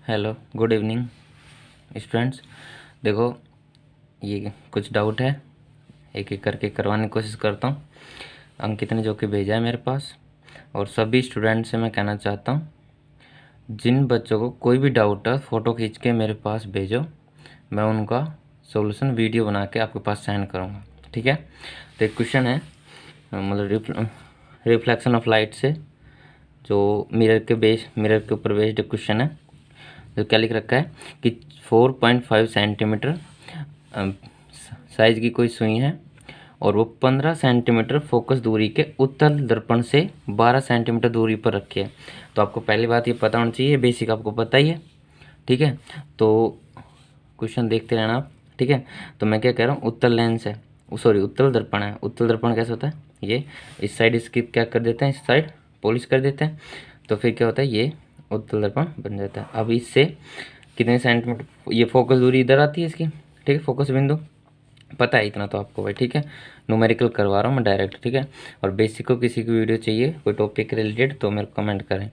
Hello, good evening students. देखो, ये कुछ डाउट है, एक एक करके करवाने की कोशिश करता हूँ। अंकित ने जो कि भेजा है मेरे पास, और सभी स्टूडेंट से मैं कहना चाहता हूँ, जिन बच्चों को कोई भी डाउट है फ़ोटो खींच के मेरे पास भेजो, मैं उनका सॉल्यूशन वीडियो बना के आपके पास सेंड करूँगा, ठीक है। तो एक क्वेश्चन है, मतलब रिफ्लेक्शन ऑफ लाइट से जो मिरर के ऊपर बेस्ड क्वेश्चन है। तो क्या लिख रखा है कि 4.5 सेंटीमीटर साइज की कोई सुई है और वो 15 सेंटीमीटर फोकस दूरी के उत्तल दर्पण से 12 सेंटीमीटर दूरी पर रखी है। तो आपको पहली बात ये पता होना चाहिए, बेसिक आपको पता ही है, ठीक है। तो क्वेश्चन देखते रहना आप, ठीक है। तो मैं क्या कह रहा हूँ, उत्तल लेंस है, सॉरी उत्तल दर्पण है। उत्तल दर्पण कैसे होता है, ये इस साइड इसकी क्या कर देते हैं, इस साइड पॉलिश कर देते हैं, तो फिर क्या होता है, ये उत्तल दर्पण बन जाता है। अब इससे कितने सेंटीमीटर, ये फोकस दूरी इधर आती है इसकी, ठीक है, फोकस बिंदु पता है इतना तो आपको भाई, ठीक है। न्यूमेरिकल करवा रहा हूँ मैं डायरेक्ट, ठीक है। और बेसिक को किसी की वीडियो चाहिए कोई टॉपिक रिलेटेड तो मेरे को कमेंट करें,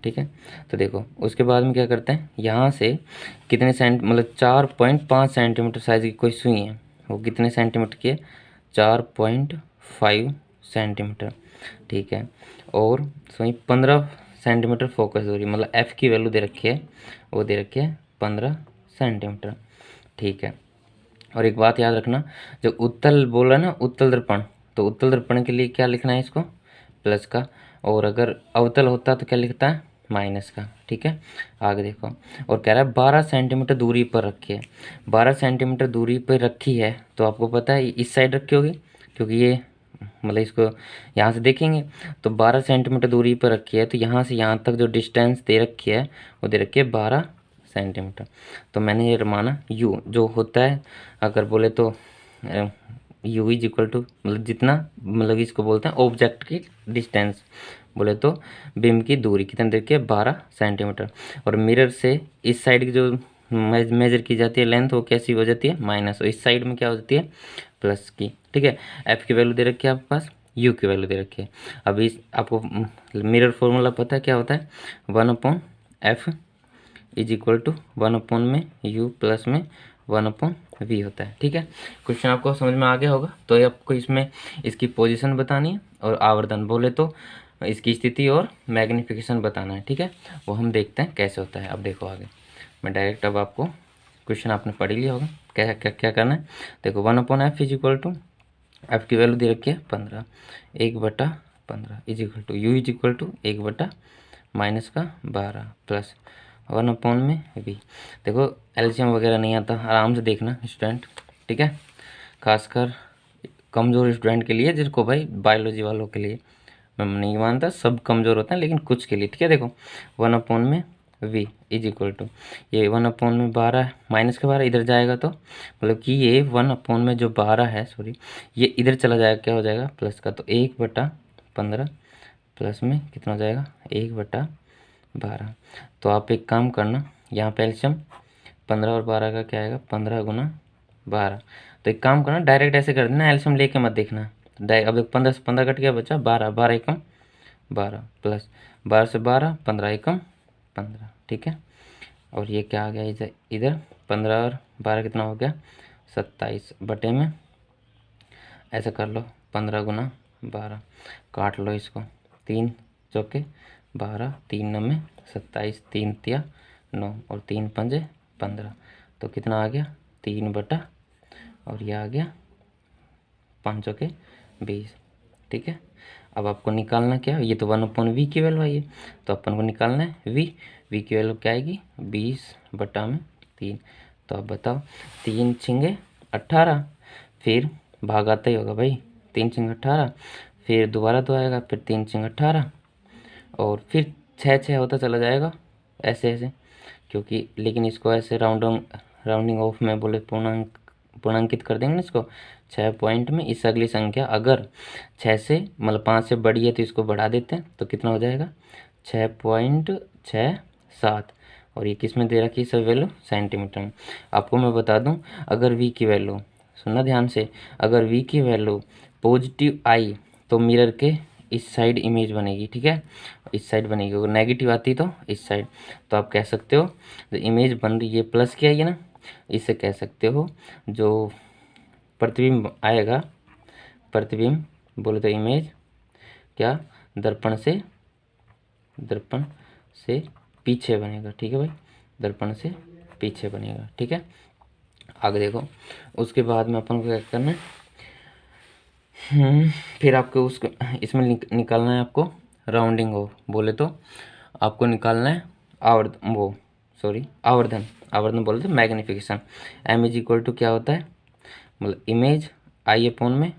ठीक है। तो देखो उसके बाद में क्या करते हैं, यहाँ से कितने मतलब 4.5 सेंटीमीटर साइज़ की कोई सुई है, वो कितने सेंटीमीटर की है, 4.5 सेंटीमीटर, ठीक है। और सुई 15 सेंटीमीटर फोकस दूरी, मतलब एफ़ की वैल्यू दे रखी है, वो दे रखी है 15 सेंटीमीटर, ठीक है। और एक बात याद रखना, जो उत्तल बोल रहा है ना, उत्तल दर्पण, तो उत्तल दर्पण के लिए क्या लिखना है इसको, प्लस का, और अगर अवतल होता तो क्या लिखता है, माइनस का, ठीक है। आगे देखो, और कह रहा है 12 सेंटीमीटर दूरी पर रखी है। 12 सेंटीमीटर दूरी पर रखी है, तो आपको पता है इस साइड रखी होगी, क्योंकि ये मतलब इसको यहाँ से देखेंगे तो 12 सेंटीमीटर दूरी पर रखी है, तो यहाँ से यहाँ तक जो डिस्टेंस दे रखी है वो दे रखी है 12 सेंटीमीटर। तो मैंने ये माना यू जो होता है, अगर बोले तो यू इज इक्वल टू, मतलब जितना, मतलब इसको बोलते हैं ऑब्जेक्ट की डिस्टेंस, बोले तो बीम की दूरी कितनी देखिए 12 सेंटीमीटर। और मिरर से इस साइड की जो मेजर की जाती है लेंथ, वो कैसी हो जाती है, माइनस, और इस साइड में क्या हो जाती है, प्लस की, ठीक है। एफ की वैल्यू दे रखी है आपके पास, यू की वैल्यू दे रखी है। अब इस आपको मिरर फॉर्मूला पता है क्या होता है, 1/f इज इक्वल टू 1/, में u प्लस में 1/v होता है, ठीक है। क्वेश्चन आपको समझ में आ गया होगा। तो ये आपको इसमें इसकी पोजीशन बतानी है, और आवर्धन बोले तो इसकी स्थिति और मैग्नीफिकेशन बताना है, ठीक है। वो हम देखते हैं कैसे होता है। अब देखो आगे, मैं डायरेक्ट अब आपको क्वेश्चन आपने पढ़ ही लिया होगा, क्या क्या क्या करना है। देखो 1/f is equal to, F की वैल्यू दे रखी है 15, 1/15 is equal to U is equal to 1/, minus का 12 प्लस 1/, में v। देखो एलसीएम वगैरह नहीं आता, आराम से देखना स्टूडेंट, ठीक है। खासकर कमज़ोर स्टूडेंट के लिए, जिसको भाई बायोलॉजी वालों के लिए, मैं नहीं मानता सब कमज़ोर होते हैं, लेकिन कुछ के लिए, ठीक है। देखो 1/, में v इज इक्वल टू, ये 1/, में 12 माइनस का 12 इधर जाएगा, तो मतलब कि ये 1/, में जो 12 है, सॉरी ये इधर चला जाएगा, क्या हो जाएगा, प्लस का, तो 1/15 प्लस में कितना हो जाएगा, 1/12। तो आप एक काम करना, यहाँ पे एलसीएम 15 और 12 का क्या आएगा, 15 गुना 12। तो एक काम करना, डायरेक्ट ऐसे कर देना, एलसीएम लेके मत देखना डायरेक्ट। अब 15 से 15 कट गया, बचा 12, 12 एकम 12 प्लस 12 से 12, 15 एकम 15, ठीक है। और ये क्या आ गया इधर, इधर 15 और 12 कितना हो गया, 27 बटे में, ऐसा कर लो 15 गुना 12, काट लो इसको, 3 चौके 12, 3 9 में 27, 3 तिया 9 और 3 पंजे 15, तो कितना आ गया 3/, और यह आ गया 5 चौके 20, ठीक है। अब आपको निकालना क्या है, ये तो 1/v की वैल्यू आई है, तो अपन को निकालना है v की वैल्यू क्या आएगी, 20/3। तो अब बताओ, 3 छिंगे 18, फिर भाग आता ही होगा भाई, 3 छिंगे 18, फिर दोबारा तो आएगा, फिर 3 छिंगे 18, और फिर 6 होता चला जाएगा, ऐसे ऐसे, क्योंकि लेकिन इसको ऐसे राउंडिंग ऑफ में बोले पूर्णांकित कर देंगे ना इसको 6 पॉइंट में। इस अगली संख्या अगर 6 से मतलब 5 से बड़ी है तो इसको बढ़ा देते हैं, तो कितना हो जाएगा 6.67, और ये किस में दे रखी है सब वैल्यू, सेंटीमीटर में। आपको मैं बता दूं, अगर v की वैल्यू, सुनना ध्यान से, अगर v की वैल्यू पॉजिटिव आई तो मिरर के इस साइड इमेज बनेगी, ठीक है, इस साइड बनेगी। अगर नेगेटिव आती तो इस साइड। तो आप कह सकते हो जो इमेज बन रही है प्लस की आई है ना, इससे कह सकते हो जो प्रतिबिंब आएगा, प्रतिबिंब बोले तो इमेज क्या दर्पण से पीछे बनेगा, ठीक है भाई, दर्पण से पीछे बनेगा, ठीक है। आगे देखो, उसके बाद में अपन को क्या करना है, फिर आपको उसको इसमें निकालना है आपको राउंडिंग ऑफ, बोले तो आपको निकालना है आवर्धन, आवर्धन बोले तो magnification. M is equal to क्या होता है, मतलब इमेज आई अपॉन में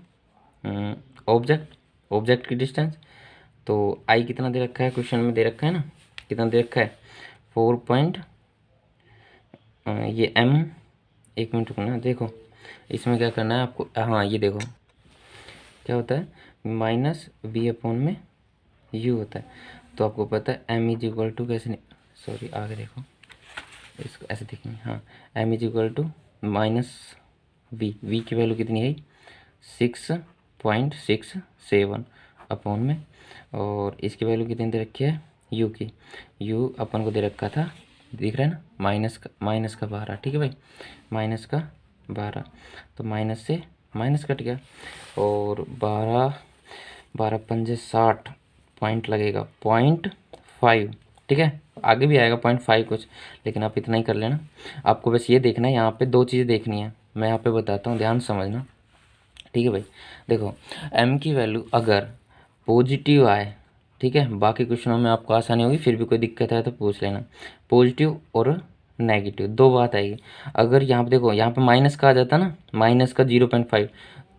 ऑब्जेक्ट की डिस्टेंस। तो आई कितना दे रखा है, क्वेश्चन में दे रखा है ना, कितना दे रखा है 4 पॉइंट, ये एम, एक मिनट रुकना, देखो इसमें क्या करना है आपको, हाँ ये देखो क्या होता है माइनस बी अपॉन में यू होता है। तो आपको पता है एम इज इक्वल टू कैसे, सॉरी आगे देखो, इसको ऐसे देखेंगे, हाँ M is equal to minus V की वैल्यू कितनी है 6.67 अपॉन में, और इसकी वैल्यू कितनी दे रखी है यू की, यू अपन को दे रखा था, दिख रहा है ना, माइनस का 12, ठीक है भाई, माइनस का 12। तो माइनस से माइनस कट गया, और 12 पंजे 60 पॉइंट लगेगा 0.5, ठीक है, आगे भी आएगा 0.5 कुछ, लेकिन आप इतना ही कर लेना। आपको बस ये देखना है, यहाँ पे दो चीज़ें देखनी है, मैं यहाँ पे बताता हूँ, ध्यान समझना, ठीक है भाई। देखो m की वैल्यू अगर पॉजिटिव आए, ठीक है, बाकी क्वेश्चनों में आपको आसानी होगी, फिर भी कोई दिक्कत है तो पूछ लेना, पॉजिटिव और नेगेटिव दो बात आएगी। अगर यहाँ पे देखो, यहाँ पे माइनस का आ जाता ना, माइनस का 0.5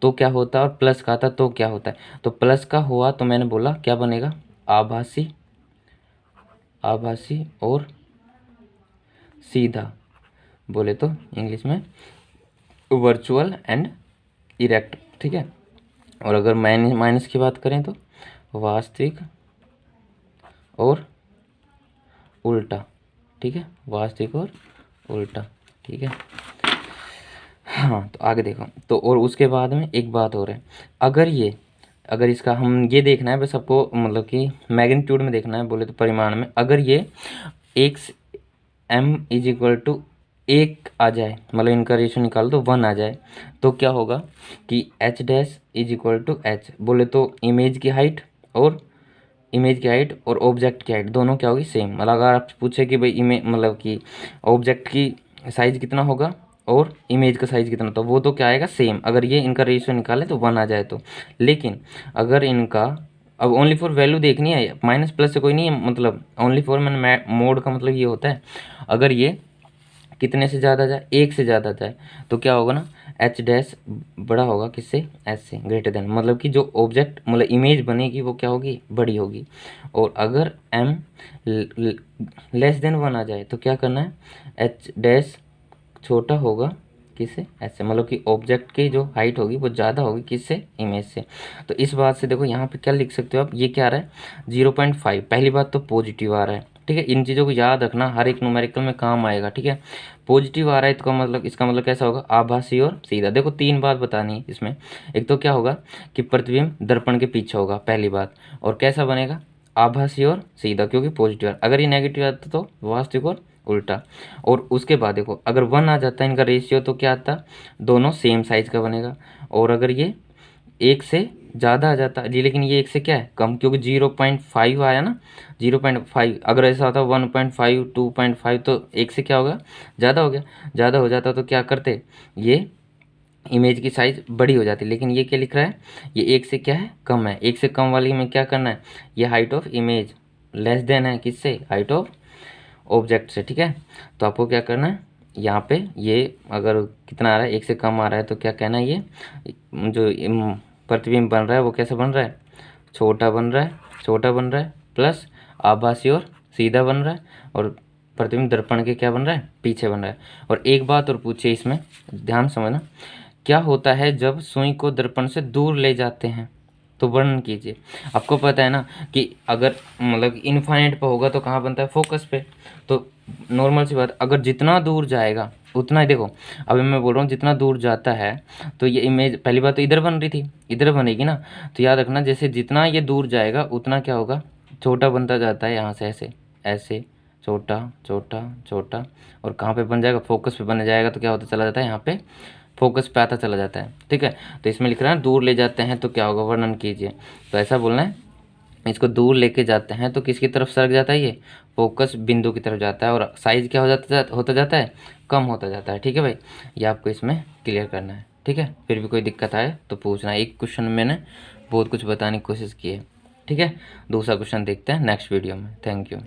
तो क्या होता है, और प्लस का आता तो क्या होता है, तो प्लस का हुआ तो मैंने बोला क्या बनेगा, आभासी और सीधा, बोले तो इंग्लिश में वर्चुअल एंड इरेक्ट, ठीक है। और अगर माइनस की बात करें तो वास्तविक और उल्टा, ठीक है, वास्तविक और उल्टा, ठीक है। हाँ तो आगे देखो, तो और उसके बाद में एक बात और है, अगर इसका हम ये देखना है बस आपको, मतलब कि मैग्नीट्यूड में देखना है, बोले तो परिमाण में, अगर ये एक m इज इक्वल टू 1 आ जाए, मतलब इनका रेशियो निकाल दो 1 आ जाए, तो क्या होगा कि h dash is equal to h, बोले तो इमेज की हाइट और ऑब्जेक्ट की हाइट दोनों क्या होगी सेम। मतलब अगर आप पूछे कि भाई मतलब कि ऑब्जेक्ट की साइज कितना होगा और इमेज का साइज कितना, तो वो तो क्या आएगा सेम, अगर ये इनका रेशियो निकाले तो 1 आ जाए तो। लेकिन अगर इनका, अब ओनली फॉर वैल्यू देखनी है, माइनस प्लस से कोई नहीं है, मतलब ओनली फॉर मैंने मोड का मतलब ये होता है, अगर ये कितने से ज़्यादा जाए, 1 से ज़्यादा जाए, तो क्या होगा ना, एच डैश बड़ा होगा किससे, एच से, ग्रेटर देन, मतलब कि जो ऑब्जेक्ट मतलब इमेज बनेगी वो क्या होगी, बड़ी होगी। और अगर एम लेस देन 1 आ जाए तो क्या करना है, एच डैश छोटा होगा किससे, ऐसे, मतलब कि ऑब्जेक्ट की जो हाइट होगी वो ज़्यादा होगी किससे, इमेज से। तो इस बात से देखो यहाँ पे क्या लिख सकते हो आप, ये क्या आ रहा है 0.5, पहली बात तो पॉजिटिव आ रहा है, ठीक है, इन चीज़ों को याद रखना, हर एक न्यूमेरिकल में काम आएगा, ठीक है। पॉजिटिव आ रहा है तो मतलब इसका मतलब कैसा होगा, आभासी और सीधा। देखो 3 बात बतानी है इसमें, एक तो क्या होगा कि प्रतिबिंब दर्पण के पीछे होगा, पहली बात, और कैसा बनेगा आभासी और सीधा, क्योंकि पॉजिटिव। अगर ये नेगेटिव आता तो वास्तविक और उल्टा। और उसके बाद देखो अगर 1 आ जाता है इनका रेशियो तो क्या आता, दोनों सेम साइज का बनेगा। और अगर ये 1 से ज़्यादा आ जाता जी, लेकिन ये 1 से क्या है कम, क्योंकि 0.5 आया ना, 0.5, अगर ऐसा होता 1.5 2.5 तो 1 से क्या होगा ज़्यादा हो गया, ज़्यादा हो जाता तो क्या करते, ये इमेज की साइज बड़ी हो जाती। लेकिन ये क्या लिख रहा है, ये 1 से क्या है कम है, 1 से कम वाली में क्या करना है, ये height of image less than है किससे, हाइट ऑफ ऑब्जेक्ट से, ठीक है। तो आपको क्या करना है, यहाँ पे ये अगर कितना आ रहा है 1 से कम आ रहा है तो क्या कहना है, ये जो प्रतिबिंब बन रहा है वो कैसे बन रहा है, छोटा बन रहा है प्लस आभासी और सीधा बन रहा है, और प्रतिबिंब दर्पण के क्या बन रहा है, पीछे बन रहा है। और एक बात और पूछिए इसमें, ध्यान समझना, क्या होता है जब सुई को दर्पण से दूर ले जाते हैं, तो वर्णन कीजिए। आपको पता है ना कि अगर मतलब इनफाइनाइट पे होगा तो कहाँ बनता है, फोकस पे। तो नॉर्मल सी बात, अगर जितना दूर जाएगा उतना ही देखो, अभी मैं बोल रहा हूँ जितना दूर जाता है, तो ये इमेज पहली बात तो इधर बन रही थी, इधर बनेगी ना, तो याद रखना जैसे जितना ये दूर जाएगा उतना क्या होगा, छोटा बनता जाता है यहाँ से ऐसे ऐसे, छोटा छोटा छोटा, और कहाँ पे बन जाएगा, फोकस पे बन जाएगा, तो क्या होता चला जाता है यहाँ पे, फोकस पे आता चला जाता है। ठीक है, तो इसमें लिख रहा है दूर ले जाते हैं तो क्या होगा, वर्णन कीजिए। तो ऐसा बोलना है, इसको दूर लेके जाते हैं तो किसकी तरफ सरक जाता है, ये फोकस बिंदु की तरफ जाता है, और साइज क्या होता जाता है, कम होता जाता है। ठीक है भाई, ये आपको इसमें क्लियर करना है। ठीक है, फिर भी कोई दिक्कत आए तो पूछना। एक क्वेश्चन में मैंने बहुत कुछ बताने की कोशिश की है। ठीक है, दूसरा क्वेश्चन देखते हैं नेक्स्ट वीडियो में। Thank you.